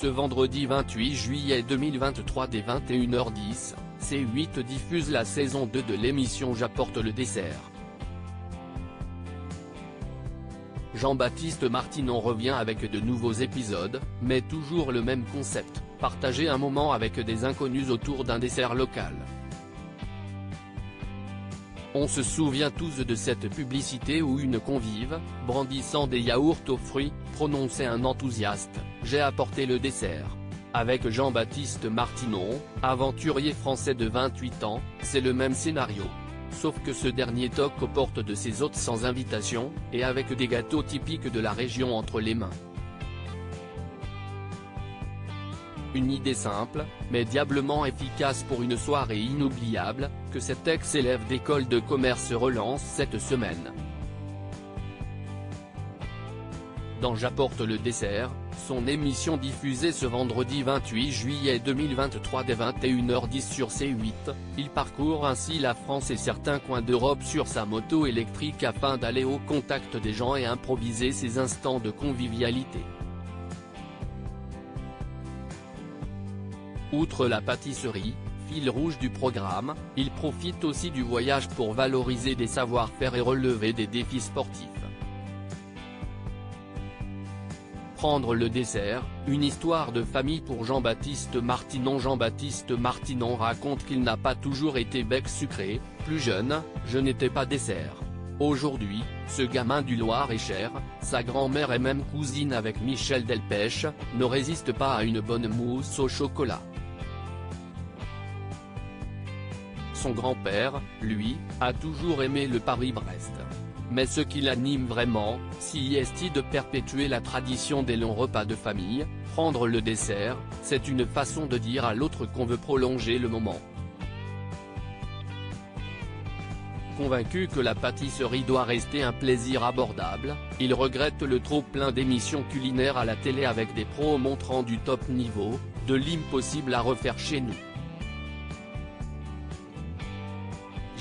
Ce vendredi 28 juillet 2023 dès 21h10, C8 diffuse la saison 2 de l'émission J'apporte le dessert. Jean-Baptiste Martinon revient avec de nouveaux épisodes, mais toujours le même concept, partager un moment avec des inconnus autour d'un dessert local. On se souvient tous de cette publicité où une convive, brandissant des yaourts aux fruits, prononçait un enthousiaste « J'ai apporté le dessert ». Avec Jean-Baptiste Martinon, aventurier français de 28 ans, c'est le même scénario. Sauf que ce dernier toque aux portes de ses hôtes sans invitation, et avec des gâteaux typiques de la région entre les mains. Une idée simple, mais diablement efficace pour une soirée inoubliable, que cet ex-élève d'école de commerce relance cette semaine. Dans J'apporte le dessert, son émission diffusée ce vendredi 28 juillet 2023 dès 21h10 sur C8, il parcourt ainsi la France et certains coins d'Europe sur sa moto électrique afin d'aller au contact des gens et improviser ces instants de convivialité. Outre la pâtisserie, fil rouge du programme, il profite aussi du voyage pour valoriser des savoir-faire et relever des défis sportifs. Prendre le dessert, une histoire de famille pour Jean-Baptiste Martinon. Jean-Baptiste Martinon raconte qu'il n'a pas toujours été bec sucré, plus jeune, je n'étais pas dessert. Aujourd'hui, ce gamin du Loir-et-Cher, sa grand-mère et même cousine avec Michel Delpech, ne résiste pas à une bonne mousse au chocolat. Son grand-père, lui, a toujours aimé le Paris-Brest. Mais ce qui l'anime vraiment, c'est de perpétuer la tradition des longs repas de famille. Prendre le dessert, c'est une façon de dire à l'autre qu'on veut prolonger le moment. Convaincu que la pâtisserie doit rester un plaisir abordable, il regrette le trop-plein d'émissions culinaires à la télé avec des pros montrant du top niveau, de l'impossible à refaire chez nous.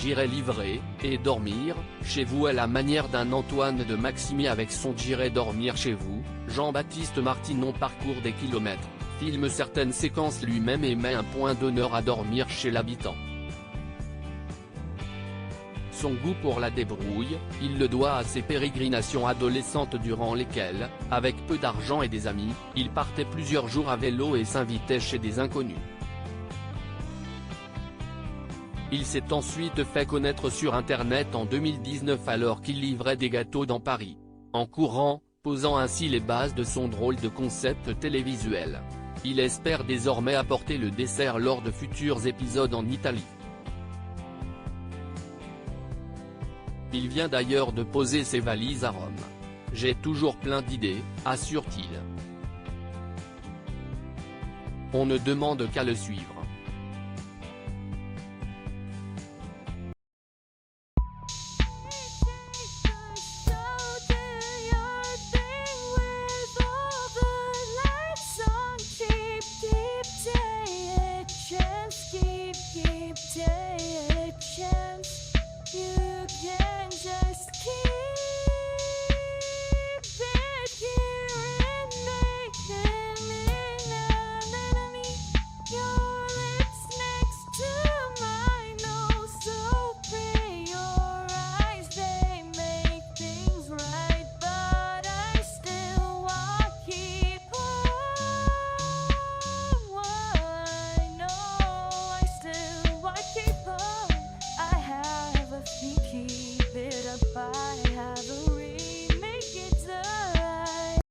J'irai livrer, et dormir, chez vous à la manière d'un Antoine de Maximi avec son J'irai dormir chez vous. Jean-Baptiste Martinon parcourt des kilomètres, filme certaines séquences lui-même et met un point d'honneur à dormir chez l'habitant. Son goût pour la débrouille, il le doit à ses pérégrinations adolescentes durant lesquelles, avec peu d'argent et des amis, il partait plusieurs jours à vélo et s'invitait chez des inconnus. Il s'est ensuite fait connaître sur Internet en 2019 alors qu'il livrait des gâteaux dans Paris. En courant, posant ainsi les bases de son drôle de concept télévisuel. Il espère désormais apporter le dessert lors de futurs épisodes en Italie. Il vient d'ailleurs de poser ses valises à Rome. J'ai toujours plein d'idées, assure-t-il. On ne demande qu'à le suivre. You can just keep